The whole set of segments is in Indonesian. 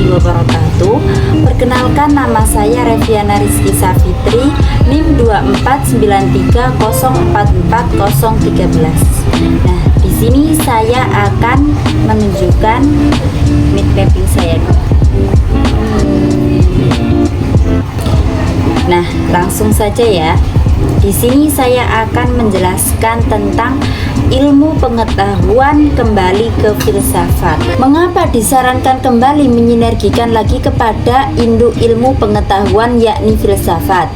warahmatullahi wabarakatuh. Perkenalkan, nama saya Reviana Rizky Safitri, NIM 24930444013. Nah, di sini saya akan menunjukkan mid mapping saya dulu. Nah, langsung saja ya. Di sini saya akan menjelaskan tentang ilmu pengetahuan kembali ke filsafat. Mengapa disarankan kembali menyinergikan lagi kepada induk ilmu pengetahuan yakni filsafat?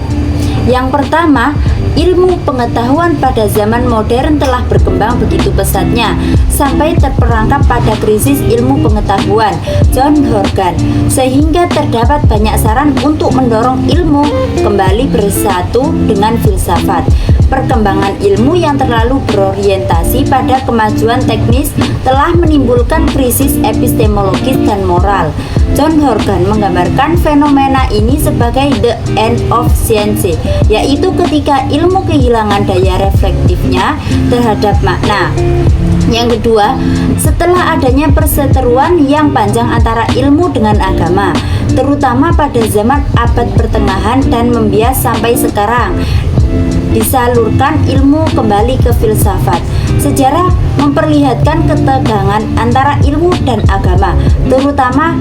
Yang pertama, ilmu pengetahuan pada zaman modern telah berkembang begitu pesatnya sampai terperangkap pada krisis ilmu pengetahuan John Horgan, sehingga terdapat banyak saran untuk mendorong ilmu kembali bersatu dengan filsafat. Perkembangan ilmu yang terlalu berorientasi pada kemajuan teknis telah menimbulkan krisis epistemologis dan moral. John Horgan menggambarkan fenomena ini sebagai the end of science, yaitu ketika ilmu kehilangan daya reflektifnya terhadap makna. Yang kedua, setelah adanya perseteruan yang panjang antara ilmu dengan agama, terutama pada zaman abad pertengahan dan membias sampai sekarang, disalurkan ilmu kembali ke filsafat. Sejarah memperlihatkan ketegangan antara ilmu dan agama, terutama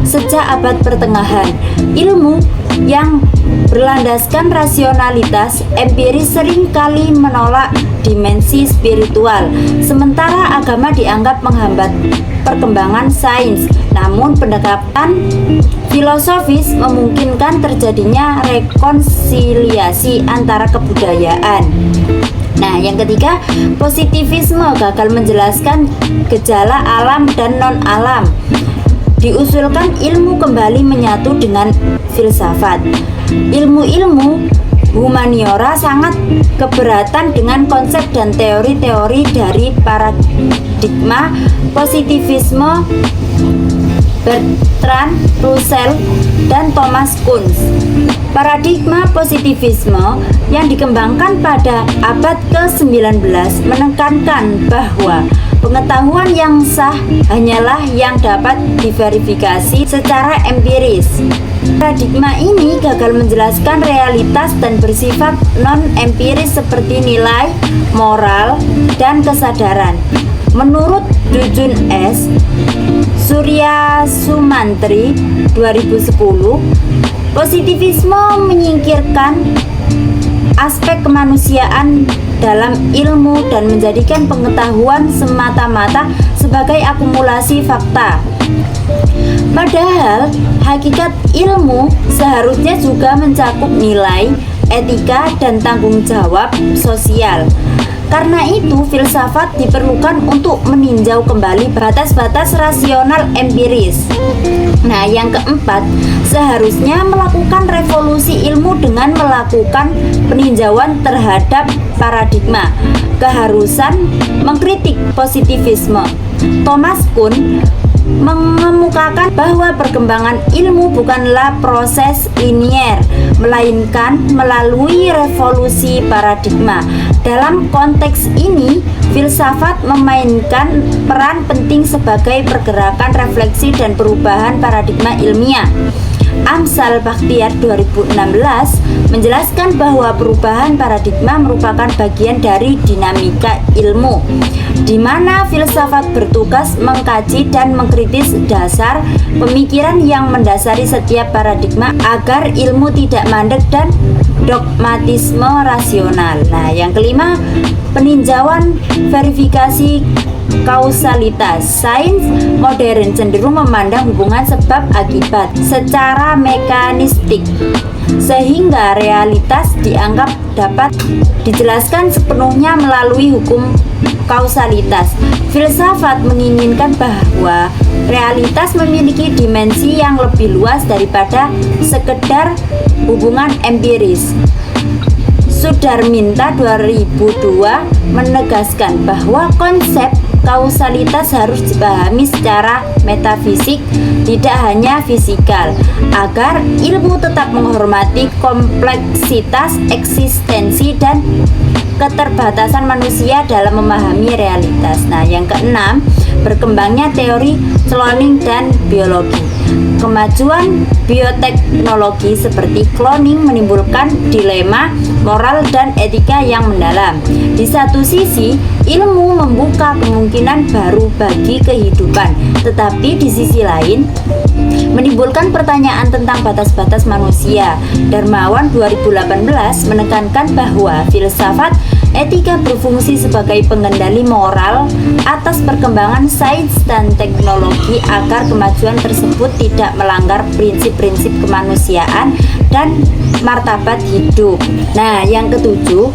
sejak abad pertengahan. Ilmu yang berlandaskan rasionalitas empiris seringkali menolak dimensi spiritual, sementara agama dianggap menghambat perkembangan sains. Namun pendekatan filosofis memungkinkan terjadinya rekonsiliasi antara kebudayaan. Nah, yang ketiga, positivisme gagal menjelaskan gejala alam dan non-alam. Diusulkan ilmu kembali menyatu dengan filsafat. Ilmu-ilmu humaniora sangat keberatan dengan konsep dan teori-teori dari paradigma positivisme Bertrand Russell dan Thomas Kuhn. Paradigma positivisme yang dikembangkan pada abad ke-19 menekankan bahwa pengetahuan yang sah hanyalah yang dapat diverifikasi secara empiris. Paradigma ini gagal menjelaskan realitas dan bersifat non-empiris seperti nilai, moral, dan kesadaran. Menurut Dujun S. Surya Sumantri 2010, positivisme menyingkirkan aspek kemanusiaan dalam ilmu dan menjadikan pengetahuan semata-mata sebagai akumulasi fakta. Padahal hakikat ilmu seharusnya juga mencakup nilai, etika, dan tanggung jawab sosial. Karena itu, filsafat diperlukan untuk meninjau kembali batas-batas rasional empiris. Nah, yang keempat, seharusnya melakukan revolusi ilmu dengan melakukan peninjauan terhadap paradigma. Keharusan mengkritik positivisme. Thomas Kuhn mengemukakan bahwa perkembangan ilmu bukanlah proses linier, melainkan melalui revolusi paradigma. Dalam konteks ini, filsafat memainkan peran penting sebagai pergerakan refleksi dan perubahan paradigma ilmiah. Amsal Bakhtiar 2016 menjelaskan bahwa perubahan paradigma merupakan bagian dari dinamika ilmu, di mana filsafat bertugas mengkaji dan mengkritis dasar pemikiran yang mendasari setiap paradigma agar ilmu tidak mandek dan dogmatisme rasional. Nah, yang kelima, peninjauan verifikasi kausalitas. Sains modern cenderung memandang hubungan sebab akibat secara mekanistik, sehingga realitas dianggap dapat dijelaskan sepenuhnya melalui hukum kausalitas. Filsafat menginginkan bahwa realitas memiliki dimensi yang lebih luas daripada sekedar hubungan empiris. Sudarminta 2002 menegaskan bahwa konsep kausalitas harus dipahami secara metafisik, tidak hanya fisikal, agar ilmu tetap menghormati kompleksitas eksistensi dan keterbatasan manusia dalam memahami realitas. Nah, yang keenam, berkembangnya teori cloning dan biologi. Kemajuan bioteknologi seperti cloning menimbulkan dilema moral dan etika yang mendalam. Di satu sisi, ilmu membuka kemungkinan baru bagi kehidupan, tetapi di sisi lain menimbulkan pertanyaan tentang batas-batas manusia. Darmawan 2018 menekankan bahwa filsafat etika berfungsi sebagai pengendali moral atas perkembangan sains dan teknologi agar kemajuan tersebut tidak melanggar prinsip-prinsip kemanusiaan dan martabat hidup. Nah, yang ketujuh,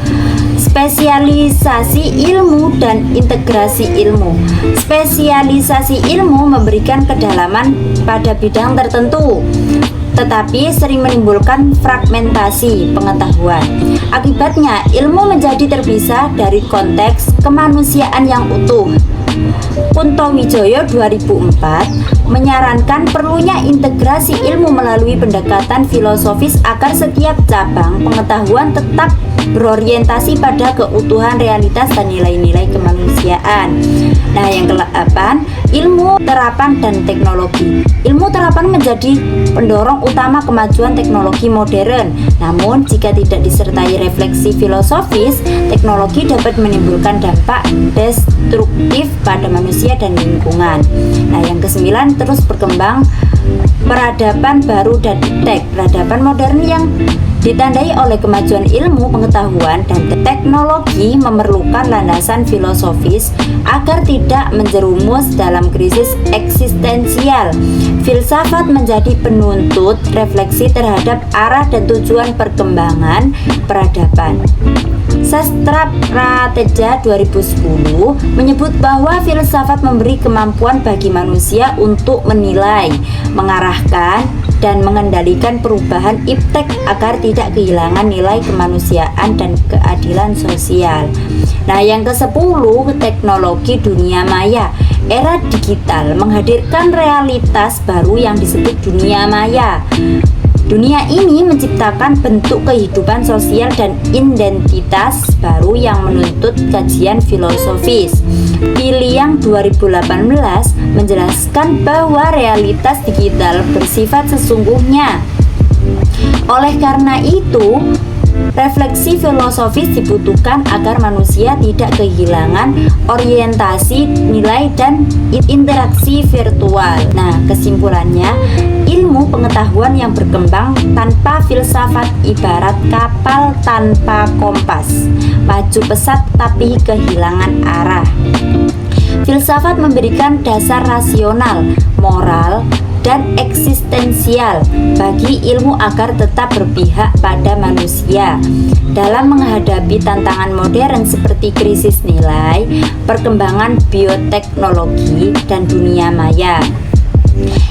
spesialisasi ilmu dan integrasi ilmu. Spesialisasi ilmu memberikan kedalaman pada bidang tertentu, tetapi sering menimbulkan fragmentasi pengetahuan. Akibatnya, ilmu menjadi terpisah dari konteks kemanusiaan yang utuh. Kunto Wijoyo 2004 menyarankan perlunya integrasi ilmu melalui pendekatan filosofis agar setiap cabang pengetahuan tetap berorientasi pada keutuhan realitas dan nilai-nilai kemanusiaan. Nah, yang ke-8, ilmu terapan dan teknologi. Ilmu terapan menjadi pendorong utama kemajuan teknologi modern. Namun, jika tidak disertai refleksi filosofis, teknologi dapat menimbulkan dampak destruktif pada manusia dan lingkungan. Nah, yang ke-9, terus berkembang peradaban baru dan iptek. Peradaban modern yang ditandai oleh kemajuan ilmu pengetahuan dan teknologi memerlukan landasan filosofis agar tidak menjerumus dalam krisis eksistensial. Filsafat menjadi penuntut refleksi terhadap arah dan tujuan perkembangan peradaban. Sastra Prateja 2010 menyebut bahwa filsafat memberi kemampuan bagi manusia untuk menilai, mengarahkan, dan mengendalikan perubahan iptek agar tidak kehilangan nilai kemanusiaan dan keadilan sosial. Nah, yang ke-10, teknologi dunia maya. Era digital menghadirkan realitas baru yang disebut dunia maya. Dunia ini menciptakan bentuk kehidupan sosial dan identitas baru yang menuntut kajian filosofis. Piliang 2018 menjelaskan bahwa realitas digital bersifat sesungguhnya. Oleh karena itu, refleksi filosofis dibutuhkan agar manusia tidak kehilangan orientasi nilai dan interaksi virtual. Nah, kesimpulannya, ilmu pengetahuan yang berkembang tanpa filsafat ibarat kapal tanpa kompas, maju pesat tapi kehilangan arah. Filsafat memberikan dasar rasional, moral, dan eksistensial bagi ilmu agar tetap berpihak pada manusia dalam menghadapi tantangan modern seperti krisis nilai, perkembangan bioteknologi, dan dunia maya.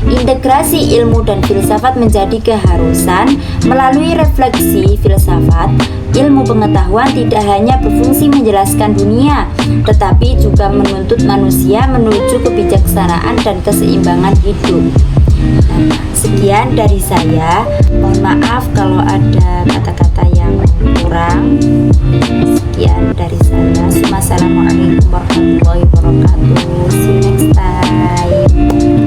Integrasi ilmu dan filsafat menjadi keharusan. Melalui refleksi filsafat, ilmu pengetahuan tidak hanya berfungsi menjelaskan dunia, tetapi juga menuntut manusia menuju kebijaksanaan dan keseimbangan hidup. Nah, sekian dari saya. Mohon maaf kalau ada kata-kata yang kurang. Sekian dari saya. Wassalamualaikum warahmatullahi wabarakatuh. See you next time.